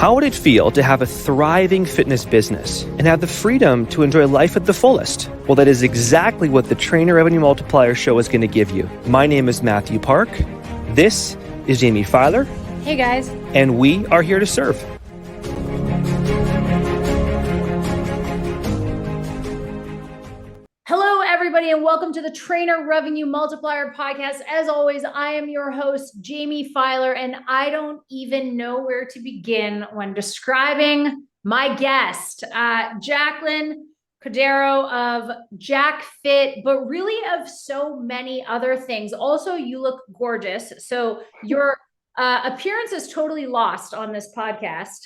How would it feel to have a thriving fitness business and have the freedom to enjoy life at the fullest? Well, that is exactly what the Trainer Revenue Multiplier Show is going to give you. My name is Mathew Park. This is Jaime Filer. Hey guys. And we are here to serve. Hello everybody and welcome to the Trainer Revenue Multiplier Podcast. As always, I am your host, Jaime Filer, and I don't even know where to begin when describing my guest, Jaclyn Cordeiro of JacFit, but really of so many other things. Also, you look gorgeous. So your appearance is totally lost on this podcast.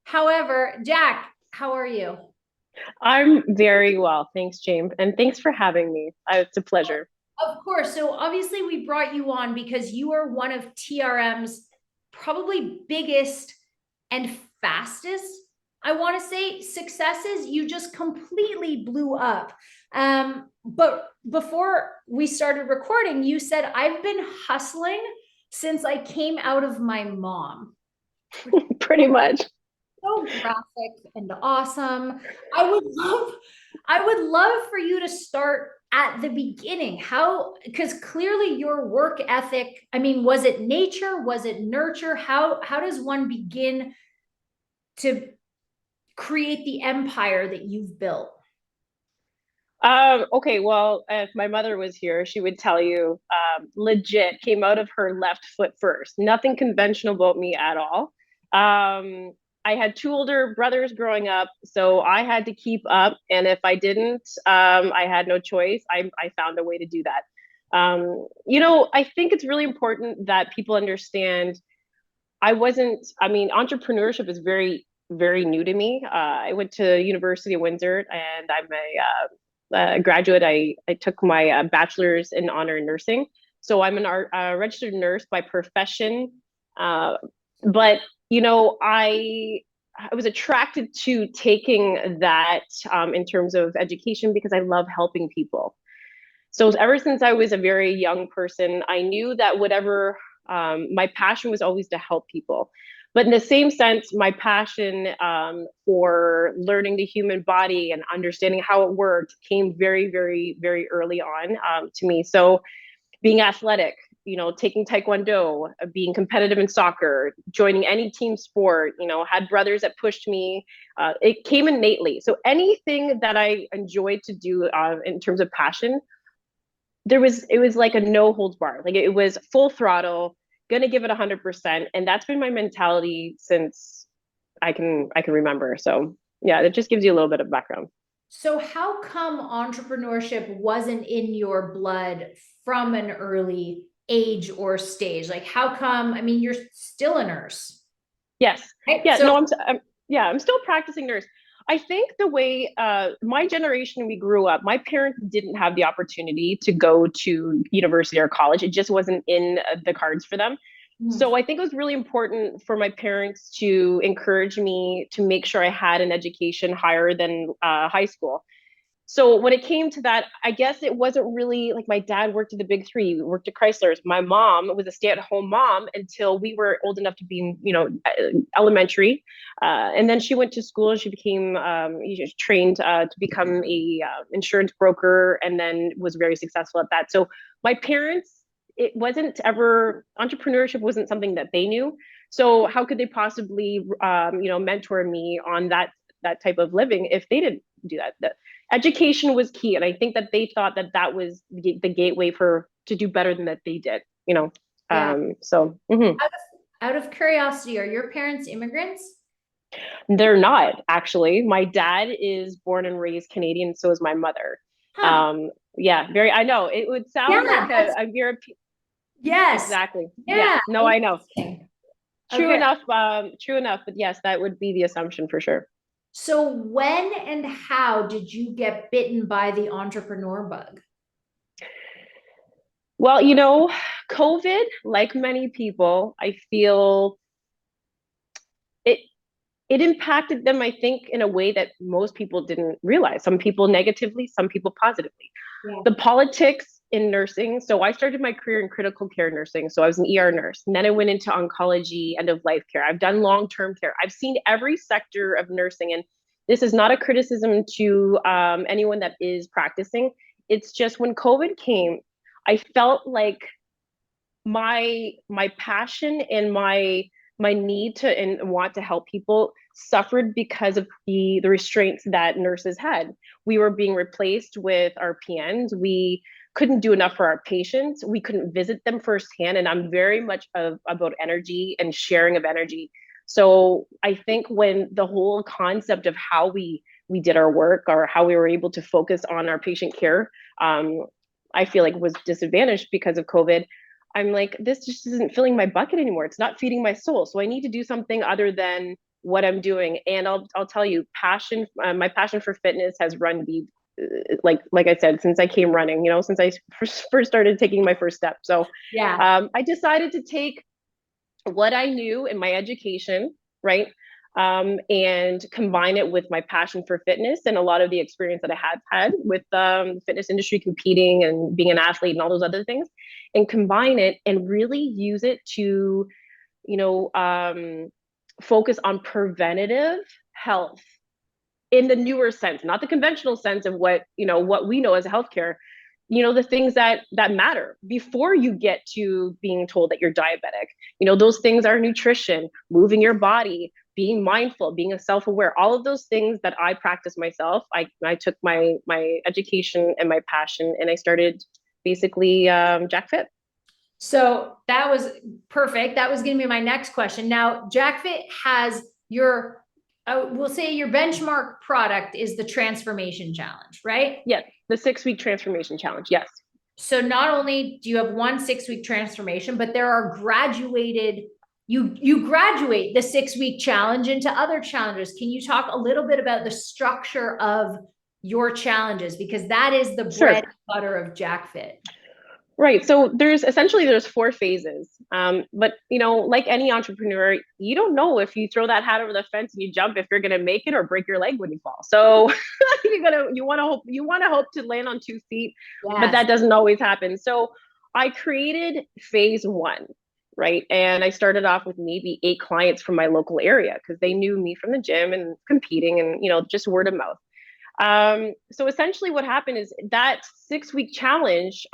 However, Jack, how are you? I'm very well. Thanks, James. And thanks for having me. It's a pleasure. Of course. So obviously we brought you on because you are one of TRM's probably biggest and fastest, I want to say, successes. You just completely blew up. But before we started recording, you said, I've been hustling since I came out of my mom. Pretty much. So graphic and awesome. I would love for you to start at the beginning. Because clearly your work ethic, I mean, was it nature? Was it nurture? How does one begin to create the empire that you've built? Okay, well, if my mother was here, she would tell you, legit came out of her left foot first. Nothing conventional about me at all. I had two older brothers growing up, so I had to keep up. And if I didn't, I had no choice. I found a way to do that. I think it's really important that people understand entrepreneurship is very, very new to me. I went to University of Windsor and I'm a graduate. I took my bachelor's in honor in nursing. So I'm a registered nurse by profession. But I was attracted to taking that in terms of education because I love helping people. So ever since I was a very young person, I knew that my passion was always to help people. But in the same sense, my passion for learning the human body and understanding how it worked came very, very, very early on to me. So being athletic, taking Taekwondo, being competitive in soccer, joining any team sport, had brothers that pushed me. It came innately. So anything that I enjoyed to do in terms of passion, it was like a no holds bar. Like it was full throttle, gonna give it 100%. And that's been my mentality since I can remember. So yeah, it just gives you a little bit of background. So how come entrepreneurship wasn't in your blood from an early age or stage? Like how come, I mean, you're still a nurse. Yes. Right? Yeah. So, I'm still practicing nurse. I think the way my generation, we grew up, my parents didn't have the opportunity to go to university or college. It just wasn't in the cards for them. So I think it was really important for my parents to encourage me to make sure I had an education higher than high school. So when it came to that, I guess it wasn't really like my dad worked at the big three, worked at Chrysler's. My mom was a stay-at-home mom until we were old enough to be in, elementary. And then she went to school and she became trained to become a insurance broker and then was very successful at that. So my parents, entrepreneurship wasn't something that they knew. So how could they possibly, mentor me on that type of living if they didn't do that? The education was key. And I think that they thought that was the gateway to do better than that they did, Yeah. Out of curiosity, are your parents immigrants? They're not, actually. My dad is born and raised Canadian. So is my mother. Huh. I know it would sound like a European. Yes, exactly. Yeah. No, I know. True enough. But yes, that would be the assumption for sure. So when and how did you get bitten by the entrepreneur bug? Well, COVID, like many people, I feel it impacted them, I think, in a way that most people didn't realize. Some people negatively, some people positively. Yeah. The politics in nursing. So I started my career in critical care nursing. So I was an ER nurse, and then I went into oncology, end of life care. I've done long-term care. I've seen every sector of nursing, and this is not a criticism to anyone that is practicing. It's just when COVID came, I felt like my passion and my need to and want to help people suffered because of the restraints that nurses had. We were being replaced with our PNs. We couldn't do enough for our patients. We couldn't visit them firsthand. And I'm very much about energy and sharing of energy. So I think when the whole concept of how we did our work, or how we were able to focus on our patient care, I feel like was disadvantaged because of COVID. I'm like, this just isn't filling my bucket anymore. It's not feeding my soul. So I need to do something other than what I'm doing. And I'll tell you, my passion for fitness has run deep. Like I said, since I came running, since I first started taking my first step. So Yeah. I decided to take what I knew in my education, right? And combine it with my passion for fitness and a lot of the experience that I have had with the fitness industry, competing and being an athlete and all those other things, and combine it and really use it to, focus on preventative health in the newer sense, not the conventional sense of what we know as healthcare. The things that matter before you get to being told that you're diabetic. Those things are nutrition, moving your body, being mindful, being self-aware, all of those things that I practice myself. I took my education and my passion, and I started basically JacFit. So that was perfect. That was going to be my next question. Now, JacFit has we'll say your benchmark product is the transformation challenge, right? Yes, the 6-week transformation challenge. Yes. So not only do you have one 6-week transformation, but there are you graduate the 6-week challenge into other challenges. Can you talk a little bit about the structure of your challenges? Because that is the bread and butter of JacFit. Right. So there's 4 phases. But like any entrepreneur, you don't know if you throw that hat over the fence and you jump, if you're going to make it or break your leg when you fall. So you want to hope to land on 2 feet, yes. But that doesn't always happen. So I created phase 1, right? And I started off with maybe 8 clients from my local area because they knew me from the gym and competing and, just word of mouth. So essentially what happened is that 6-week challenge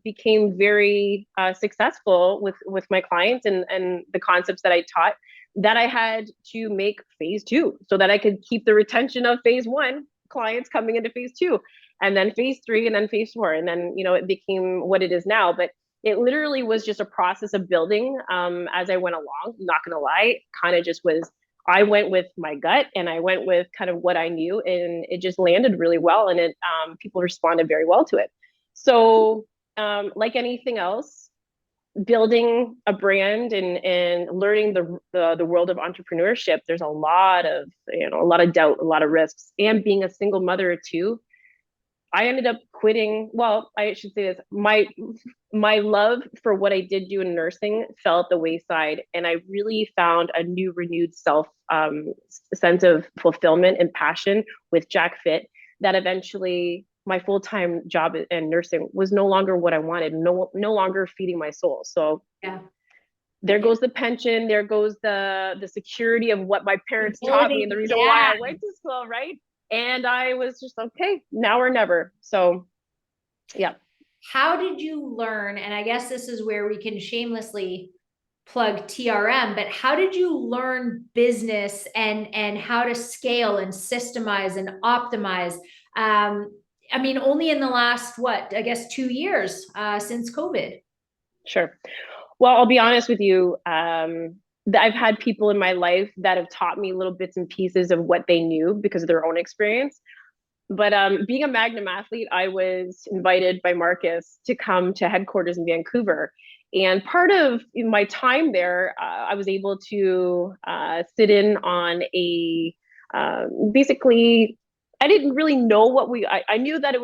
became very successful with my clients and the concepts that I taught, that I had to make phase 2 so that I could keep the retention of phase 1 clients coming into phase 2, and then phase 3, and then phase 4. And then, it became what it is now. But it literally was just a process of building as I went along. Not going to lie, kind of just was, I went with my gut and I went with kind of what I knew, and it just landed really well, and it people responded very well to it. So like anything else, building a brand and learning the world of entrepreneurship, there's a lot of doubt, a lot of risks, and being a single mother too. I ended up quitting. Well, I should say this. My love for what I did do in nursing fell at the wayside, and I really found a new renewed sense of fulfillment and passion with JacFit, that eventually my full-time job in nursing was no longer what I wanted, no longer feeding my soul. So yeah, there goes the pension, there goes the security of what my parents taught me, and the reason why I went to school, right? And I was just, okay, now or never. So, yeah. How did you learn? And I guess this is where we can shamelessly plug TRM, but how did you learn business and how to scale and systemize and optimize? I mean, only in the last, 2 years since COVID. Sure. Well, I'll be honest with you. I've had people in my life that have taught me little bits and pieces of what they knew because of their own experience. But being a Magnum athlete, I was invited by Marcus to come to headquarters in Vancouver. And part of my time there, I was able to sit in on basically, I didn't really know I knew that it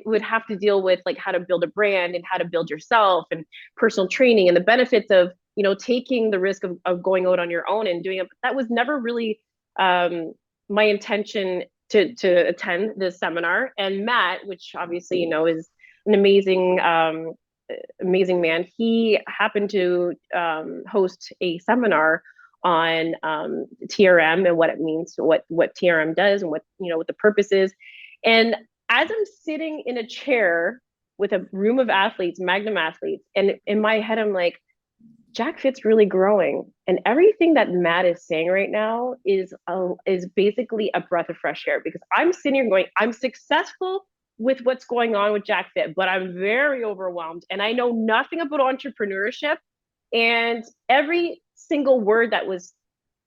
would have to deal with like how to build a brand and how to build yourself and personal training and the benefits of, taking the risk of going out on your own and doing it. But that was never really my intention to attend this seminar. And Matt, which obviously, is an amazing man. He happened to host a seminar on TRM and what it means, what TRM does, and what the purpose is. And as I'm sitting in a chair with a room of athletes, Magnum athletes, and in my head I'm like, JacFit's really growing, and everything that Matt is saying right now is basically a breath of fresh air, because I'm sitting here going, I'm successful with what's going on with JacFit, but I'm very overwhelmed, and I know nothing about entrepreneurship. And every single word that was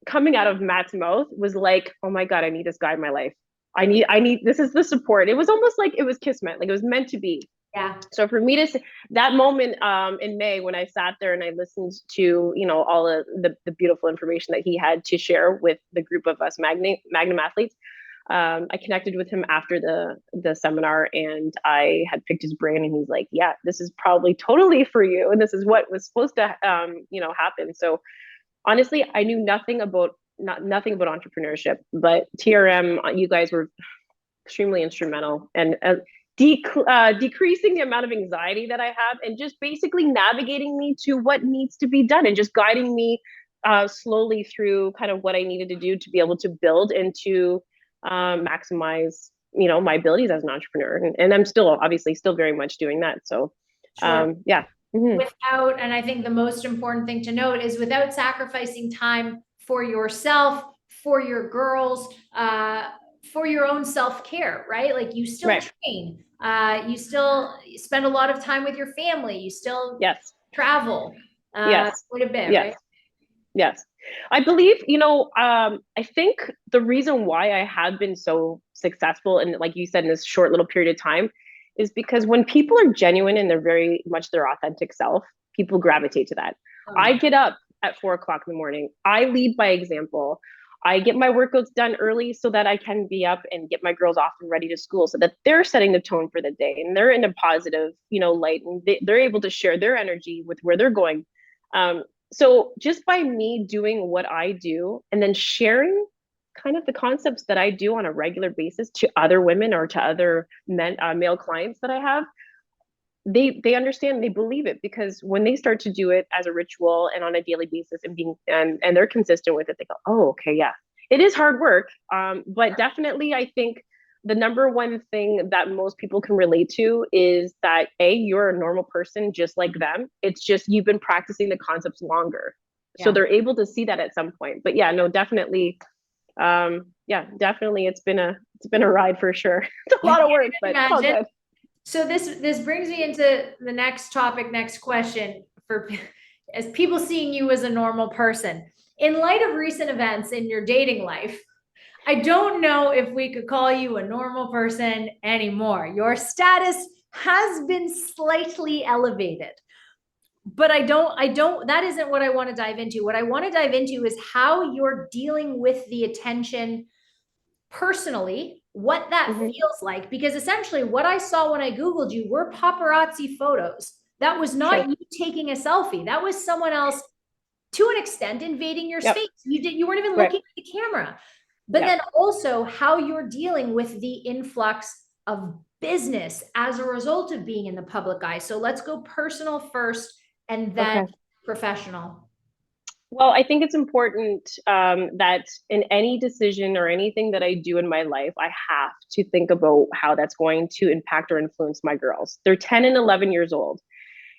coming out of Matt's mouth was like, oh my God, I need this guy in my life. I need, this is the support. It was almost like it was kismet, like it was meant to be. Yeah. So for me to say that moment in May, when I sat there and I listened to, all of the beautiful information that he had to share with the group of us Magnum athletes, I connected with him after the seminar, and I had picked his brain, and he's like, yeah, this is probably totally for you. And this is what was supposed to, happen. So honestly, I knew nothing about entrepreneurship, but TRM, you guys were extremely instrumental, and decreasing the amount of anxiety that I have, and just basically navigating me to what needs to be done, and just guiding me slowly through kind of what I needed to do to be able to build and to maximize, my abilities as an entrepreneur. And I'm still very much doing that. So, sure. Yeah. Mm-hmm. And I think the most important thing to note is, without sacrificing time for yourself, for your girls, for your own self-care, right? Like, you still train, you still spend a lot of time with your family, you still travel quite a bit, right? Yes. I believe, I think the reason why I have been so successful, and like you said, in this short little period of time, is because when people are genuine and they're very much their authentic self, people gravitate to that. I get up at 4 o'clock in the morning. I lead by example. I get my workouts done early so that I can be up and get my girls off and ready to school, so that they're setting the tone for the day, and they're in a positive, light, and they're able to share their energy with where they're going. So just by me doing what I do, and then sharing kind of the concepts that I do on a regular basis to other women or to other men, male clients that I have, they understand, they believe it, because when they start to do it as a ritual and on a daily basis, and they're consistent with it, they go, oh, okay, yeah, it is hard work. But definitely, I think the number one thing that most people can relate to is that you're a normal person just like them. It's just you've been practicing the concepts longer. So they're able to see that at some point. But yeah, no, definitely. Definitely it's been a ride for sure. It's a lot of work, but it's all good. So this brings me into the next topic, next question, as people seeing you as a normal person. In light of recent events in your dating life, I don't know if we could call you a normal person anymore. Your status has been slightly elevated, but that isn't what I want to dive into. What I want to dive into is how you're dealing with the attention personally, what that feels like, because essentially what I saw when I Googled you were paparazzi photos. That was not you taking a selfie. That was someone else, to an extent, invading your space. You weren't even looking at the camera. But then also how you're dealing with the influx of business as a result of being in the public eye. So let's go personal first, and then professional. Well, I think it's important that in any decision or anything that I do in my life, I have to think about how that's going to impact or influence my girls. They're 10 and 11 years old.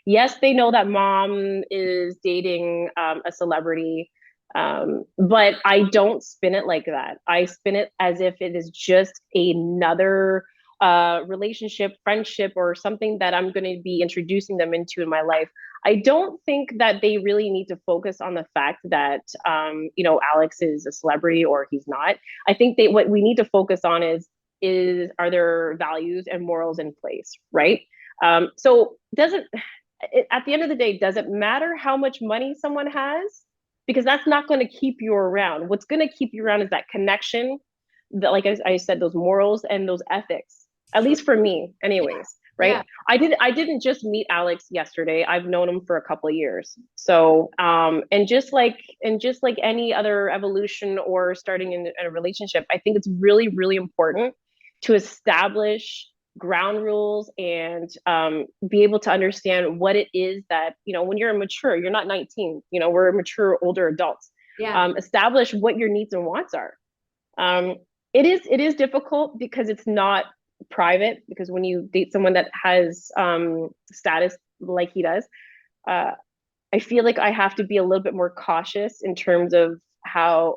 Yes, they know that mom is dating a celebrity, but I don't spin it like that. I spin it as if it is just another relationship, friendship, or something that I'm going to be introducing them into in my life. I don't think that they really need to focus on the fact that, Alex is a celebrity or he's not. I think what we need to focus on is are there values and morals in place, right? So at the end of the day, does it matter how much money someone has? Because that's not going to keep you around. What's going to keep you around is that connection, that, like I said, those morals and those ethics, at least for me anyways. Right. Yeah. I didn't just meet Alex yesterday. I've known him for a couple of years. So, and just like any other evolution or starting in a relationship, I think it's really, really important to establish ground rules and be able to understand what it is that, when you're mature, you're not 19, we're mature, older adults. Yeah. Establish what your needs and wants are. It is difficult because it's not private, because when you date someone that has status like he does, I feel like I have to be a little bit more cautious in terms of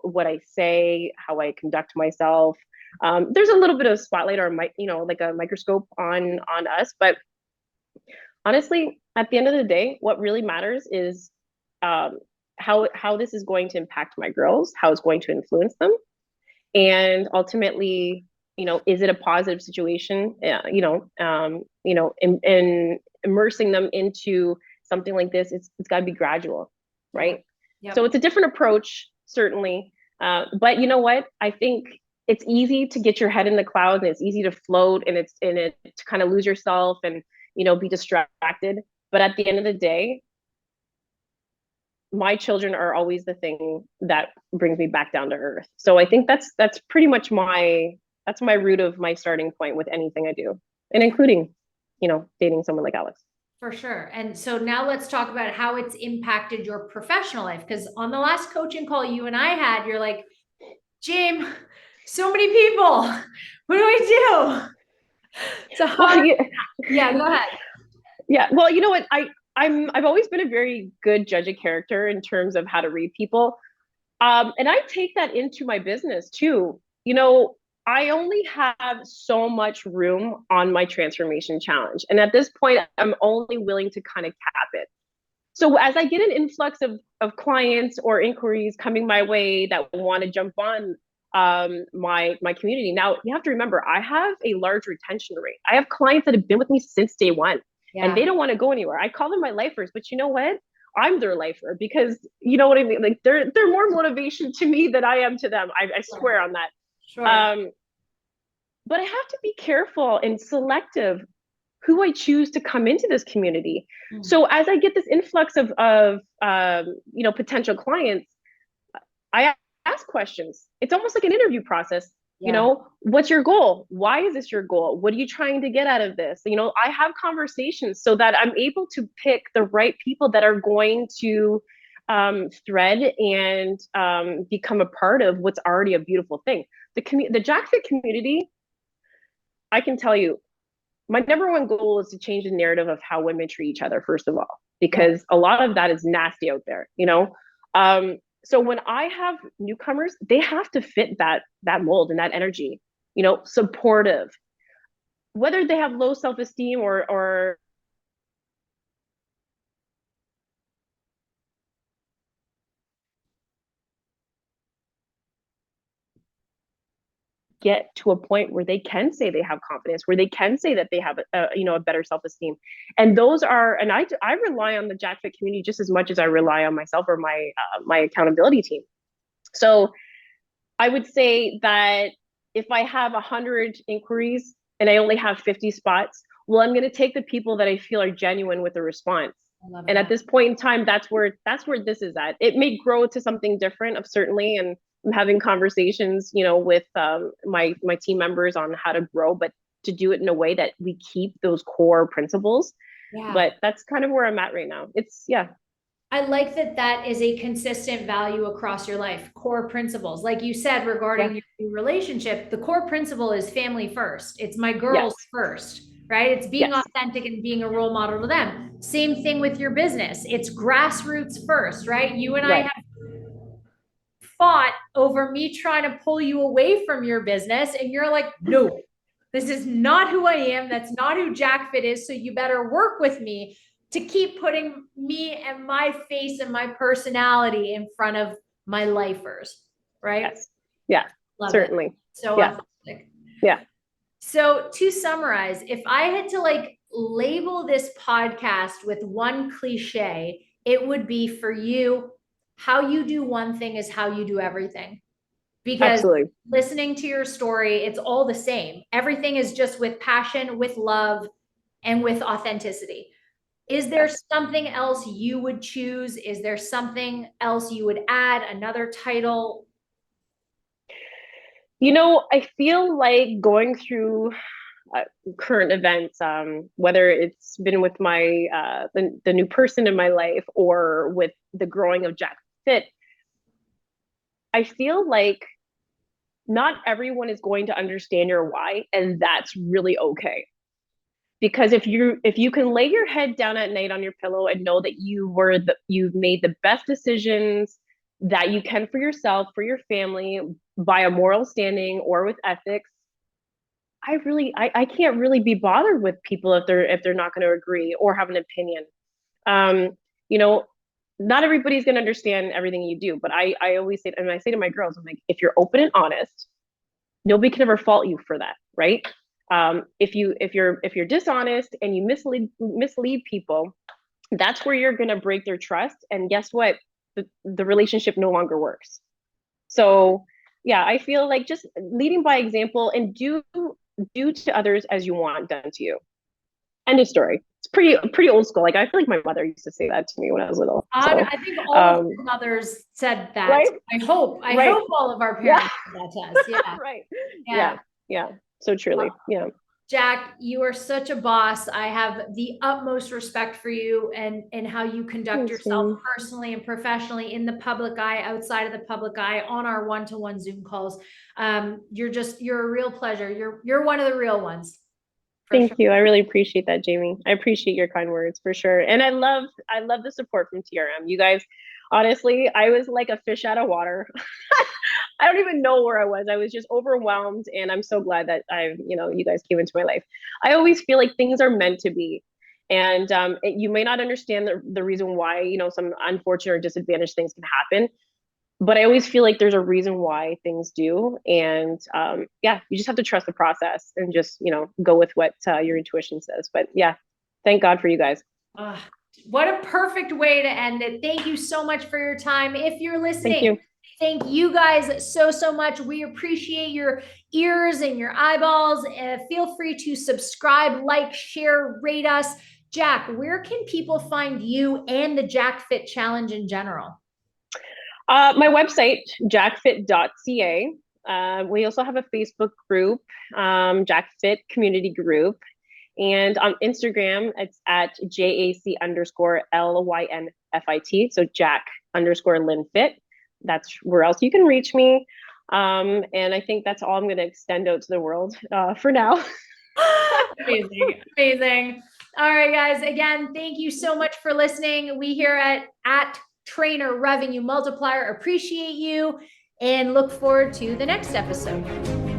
what I say, how I conduct myself. There's a little bit of spotlight or like a microscope on us, but honestly, at the end of the day, what really matters is how this is going to impact my girls, how it's going to influence them, and ultimately, is it a positive situation? In immersing them into something like this, it's got to be gradual, right? Yep. So it's a different approach, certainly. But you know what? I think it's easy to get your head in the clouds, and it's easy to float, and to kind of lose yourself and be distracted. But at the end of the day, my children are always the thing that brings me back down to earth. So I think that's pretty much my root of my starting point with anything I do, and including, dating someone like Alex. For sure. And so now let's talk about how it's impacted your professional life. Because on the last coaching call you and I had, you're like, James, so many people. What do I do? So yeah, go ahead. Yeah. Well, you know what? I've always been a very good judge of character in terms of how to read people. And I take that into my business too. I only have so much room on my transformation challenge. And at this point, I'm only willing to kind of cap it. So as I get an influx of clients or inquiries coming my way that want to jump on my community. Now, you have to remember, I have a large retention rate. I have clients that have been with me since day one. Yeah. And they don't want to go anywhere. I call them my lifers, but you know what? I'm their lifer, because you know what I mean? Like they're more motivation to me than I am to them. I swear on that. Sure. But I have to be careful and selective who I choose to come into this community. Mm-hmm. So as I get this influx of potential clients, I ask questions. It's almost like an interview process. Yeah. What's your goal? Why is this your goal? What are you trying to get out of this? I have conversations so that I'm able to pick the right people that are going to thread and become a part of what's already a beautiful thing. The JacFit community, I can tell you, my number one goal is to change the narrative of how women treat each other, first of all, because a lot of that is nasty out there, So when I have newcomers, they have to fit that mold and that energy, supportive, whether they have low self-esteem or get to a point where they can say they have confidence, where they can say that they have a better self-esteem. And I rely on the JacFit community just as much as I rely on myself or my accountability team. So I would say that if I have 100 inquiries and I only have 50 spots, well, I'm going to take the people that I feel are genuine with the response. And at this point in time, that's where this is at. It may grow to something different, certainly, and I'm having conversations, with my team members on how to grow, but to do it in a way that we keep those core principles. Yeah. But that's kind of where I'm at right now. I like that is a consistent value across your life, core principles. Like you said, regarding your new relationship, the core principle is family first. It's my girls first, right? It's being authentic and being a role model to them. Same thing with your business. It's grassroots first, right? You and I have fought over me trying to pull you away from your business, and you're like, no, this is not who I am. That's not who JacFit is. So you better work with me to keep putting me and my face and my personality in front of my lifers, right? Yes. Yeah, love certainly. It. So authentic. Yeah. So to summarize, if I had to label this podcast with one cliche, it would be, for you, how you do one thing is how you do everything. Because listening to your story, it's all the same. Everything is just with passion, with love, and with authenticity. Is there something else you would choose? Is there something else you would add? Another title? I feel like going through current events, whether it's been with my the new person in my life or with the growing of JacFit, I feel like not everyone is going to understand your why, and that's really okay. Because if you can lay your head down at night on your pillow and know that you've made the best decisions that you can for yourself, for your family, by a moral standing or with ethics, I can't really be bothered with people if they're not going to agree or have an opinion. You know, not everybody's going to understand everything you do, but I always say, and I say to my girls, I'm like, if you're open and honest, nobody can ever fault you for that, right? If you're dishonest and you mislead people, that's where you're going to break their trust, and guess what? The relationship no longer works. So yeah, I feel like just leading by example and do to others as you want done to you. End of story. It's pretty old school. Like I feel like my mother used to say that to me when I was little. So, I think all of our mothers said that. Right? I hope all of our parents said that to us. Yeah. Right. Yeah. Yeah. So truly. Yeah. Jack, you are such a boss. I have the utmost respect for you and how you conduct yourself personally and professionally in the public eye, outside of the public eye, on our one-to-one Zoom calls. You're a real pleasure. You're one of the real ones. Thank you. I really appreciate that, Jamie. I appreciate your kind words for sure. And I love the support from TRM. You guys, honestly, I was like a fish out of water. I don't even know where I was. I was just overwhelmed, and I'm so glad that you guys came into my life. I always feel like things are meant to be, and you may not understand the reason why some unfortunate or disadvantaged things can happen, but I always feel like there's a reason why things do, and you just have to trust the process and just go with what your intuition says. But yeah, thank God for you guys. What a perfect way to end it. Thank you so much for your time. If you're listening, thank you guys so much. We appreciate your ears and your eyeballs. Feel free to subscribe, like, share, rate us. Jack, where can people find you and the JacFit Challenge in general? My website, jacfit.ca. We also have a Facebook group, JacFit Community Group. And on Instagram, it's at JAC_LYNFIT. So Jack_LynFit. That's where else you can reach me. And I think that's all I'm going to extend out to the world for now. Amazing. All right, guys. Again, thank you so much for listening. We here at Trainer Revenue Multiplier appreciate you and look forward to the next episode.